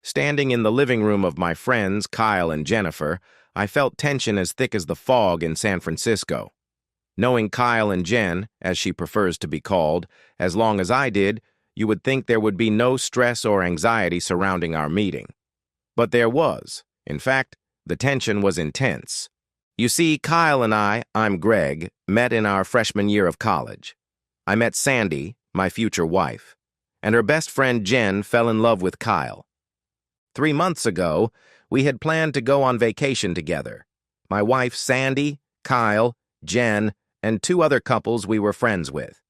Standing in the living room of my friends, Kyle and Jennifer, I felt tension as thick as the fog in San Francisco. Knowing Kyle and Jen, as she prefers to be called, as long as I did, you would think there would be no stress or anxiety surrounding our meeting. But there was. In fact, the tension was intense. You see, Kyle and I'm Greg, met in our freshman year of college. I met Sandy, my future wife, and her best friend Jen fell in love with Kyle. 3 months ago, we had planned to go on vacation together. My wife Sandy, Kyle, Jen, and 2 other couples we were friends with.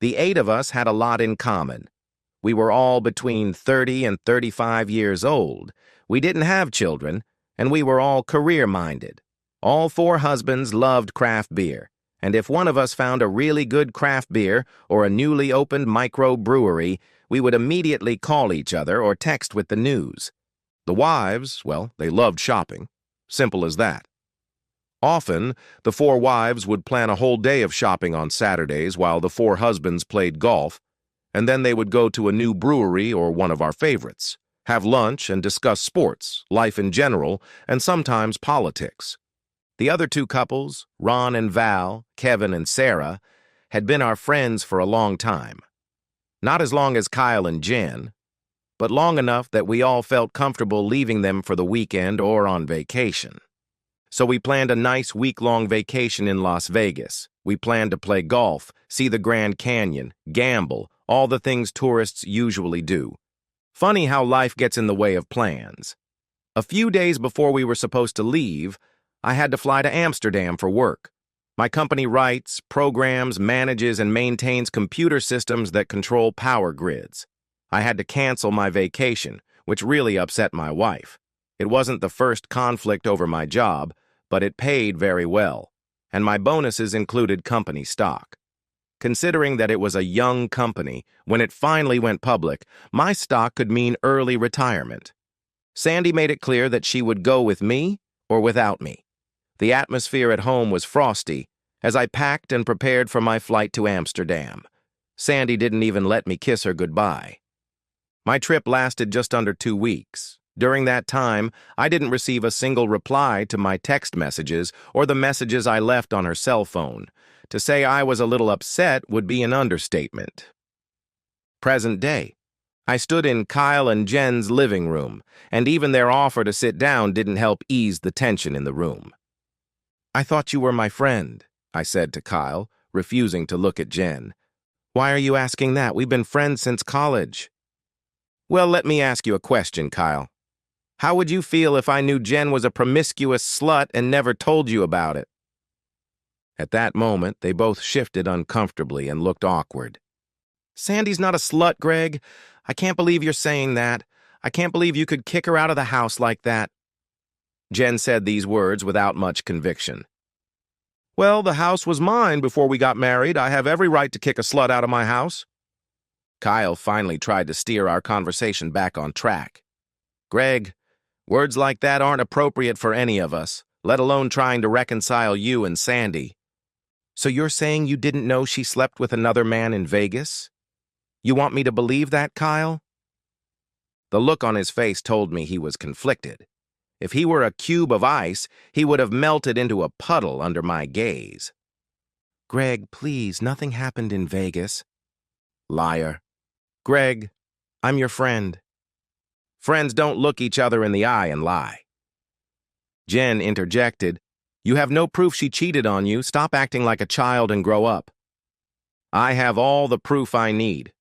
The 8 of us had a lot in common. We were all between 30 and 35 years old. We didn't have children, and we were all career-minded. All 4 husbands loved craft beer, and if one of us found a really good craft beer or a newly opened microbrewery, we would immediately call each other or text with the news. The wives, well, they loved shopping. Simple as that. Often, the 4 wives would plan a whole day of shopping on Saturdays while the 4 husbands played golf, and then they would go to a new brewery or one of our favorites, have lunch and discuss sports, life in general, and sometimes politics. The other 2 couples, Ron and Val, Kevin and Sarah, had been our friends for a long time. Not as long as Kyle and Jen, but long enough that we all felt comfortable leaving them for the weekend or on vacation. So we planned a nice week-long vacation in Las Vegas. We planned to play golf, see the Grand Canyon, gamble, all the things tourists usually do. Funny how life gets in the way of plans. A few days before we were supposed to leave, I had to fly to Amsterdam for work. My company writes, programs, manages, and maintains computer systems that control power grids. I had to cancel my vacation, which really upset my wife. It wasn't the first conflict over my job, but it paid very well, and my bonuses included company stock. Considering that it was a young company, when it finally went public, my stock could mean early retirement. Sandy made it clear that she would go with me or without me. The atmosphere at home was frosty as I packed and prepared for my flight to Amsterdam. Sandy didn't even let me kiss her goodbye. My trip lasted just under 2 weeks. During that time, I didn't receive a single reply to my text messages or the messages I left on her cell phone. To say I was a little upset would be an understatement. Present day. I stood in Kyle and Jen's living room, and even their offer to sit down didn't help ease the tension in the room. "I thought you were my friend," I said to Kyle, refusing to look at Jen. "Why are you asking that? We've been friends since college." "Well, let me ask you a question, Kyle. How would you feel if I knew Jen was a promiscuous slut and never told you about it?" At that moment, they both shifted uncomfortably and looked awkward. "Sandy's not a slut, Greg. I can't believe you're saying that. I can't believe you could kick her out of the house like that." Jen said these words without much conviction. "Well, the house was mine before we got married. I have every right to kick a slut out of my house." Kyle finally tried to steer our conversation back on track. "Greg, words like that aren't appropriate for any of us, let alone trying to reconcile you and Sandy. So you're saying you didn't know she slept with another man in Vegas? You want me to believe that, Kyle?" The look on his face told me he was conflicted. If he were a cube of ice, he would have melted into a puddle under my gaze. "Greg, please, nothing happened in Vegas." Liar. "Greg, I'm your friend. Friends don't look each other in the eye and lie." Jen interjected, "You have no proof she cheated on you. Stop acting like a child and grow up." "I have all the proof I need.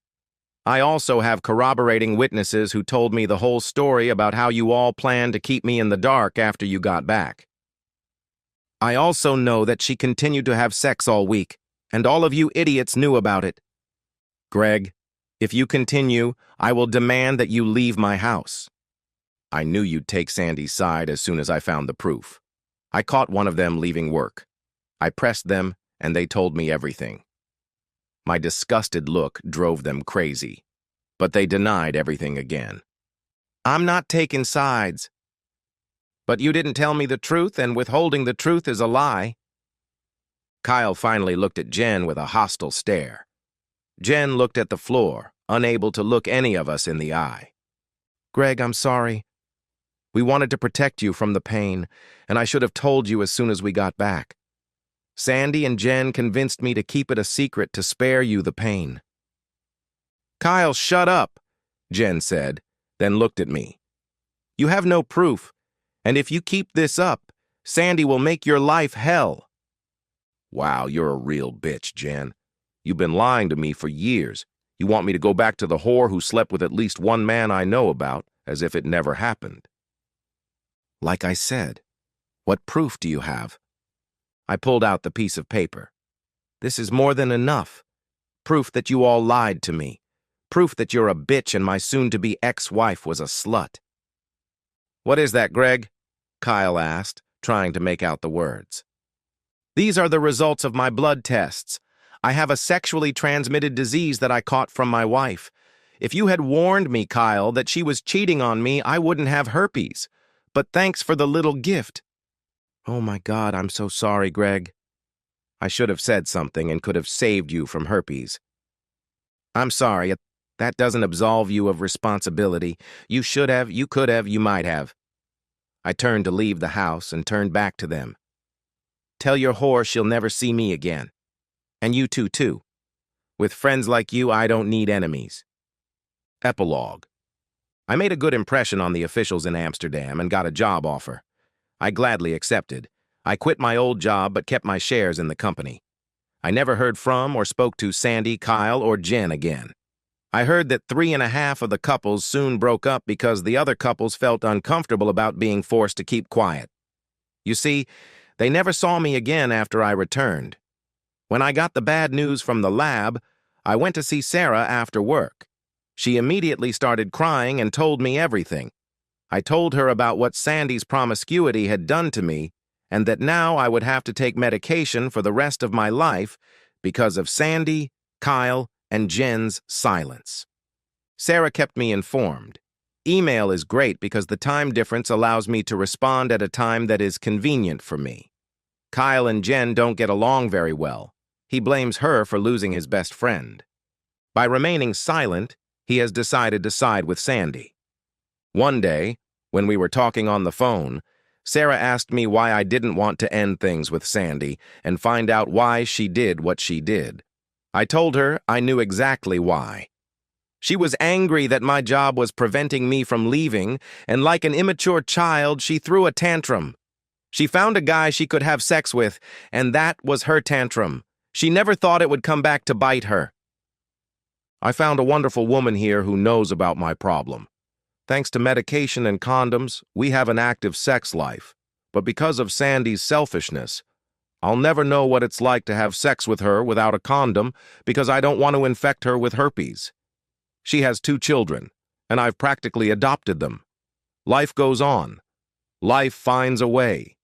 I also have corroborating witnesses who told me the whole story about how you all planned to keep me in the dark after you got back. I also know that she continued to have sex all week, and all of you idiots knew about it. Greg, if you continue, I will demand that you leave my house." I knew you'd take Sandy's side as soon as I found the proof. I caught one of them leaving work. I pressed them, and they told me everything. My disgusted look drove them crazy, but they denied everything again. "I'm not taking sides." "But you didn't tell me the truth, and withholding the truth is a lie." Kyle finally looked at Jen with a hostile stare. Jen looked at the floor, unable to look any of us in the eye. Greg, I'm sorry. We wanted to protect you from the pain, and I should have told you as soon as we got back. Sandy and Jen convinced me to keep it a secret to spare you the pain. Kyle, shut up, Jen said, then looked at me. You have no proof, and if you keep this up, Sandy will make your life hell. Wow, you're a real bitch, Jen. You've been lying to me for years. You want me to go back to the whore who slept with at least one man I know about, as if it never happened. Like I said, what proof do you have? I pulled out the piece of paper. This is more than enough. Proof that you all lied to me. Proof that you're a bitch and my soon-to-be ex-wife was a slut. What is that, Greg? Kyle asked, trying to make out the words. These are the results of my blood tests. I have a sexually transmitted disease that I caught from my wife. If you had warned me, Kyle, that she was cheating on me, I wouldn't have herpes. But thanks for the little gift. Oh my God, I'm so sorry, Greg. I should have said something and could have saved you from herpes. I'm sorry. That doesn't absolve you of responsibility. You should have, you could have, you might have. I turned to leave the house and turned back to them. Tell your whore she'll never see me again. And you two, too. With friends like you, I don't need enemies. Epilogue. I made a good impression on the officials in Amsterdam and got a job offer. I gladly accepted. I quit my old job but kept my shares in the company. I never heard from or spoke to Sandy, Kyle, or Jen again. I heard that 3.5 of the couples soon broke up because the other couples felt uncomfortable about being forced to keep quiet. You see, they never saw me again after I returned. When I got the bad news from the lab, I went to see Sarah after work. She immediately started crying and told me everything. I told her about what Sandy's promiscuity had done to me and that now I would have to take medication for the rest of my life because of Sandy, Kyle, and Jen's silence. Sarah kept me informed. Email is great because the time difference allows me to respond at a time that is convenient for me. Kyle and Jen don't get along very well. He blames her for losing his best friend. By remaining silent, he has decided to side with Sandy. One day, when we were talking on the phone, Sarah asked me why I didn't want to end things with Sandy and find out why she did what she did. I told her I knew exactly why. She was angry that my job was preventing me from leaving, and like an immature child, she threw a tantrum. She found a guy she could have sex with, and that was her tantrum. She never thought it would come back to bite her. I found a wonderful woman here who knows about my problem. Thanks to medication and condoms, we have an active sex life. But because of Sandy's selfishness, I'll never know what it's like to have sex with her without a condom because I don't want to infect her with herpes. She has 2 children, and I've practically adopted them. Life goes on. Life finds a way.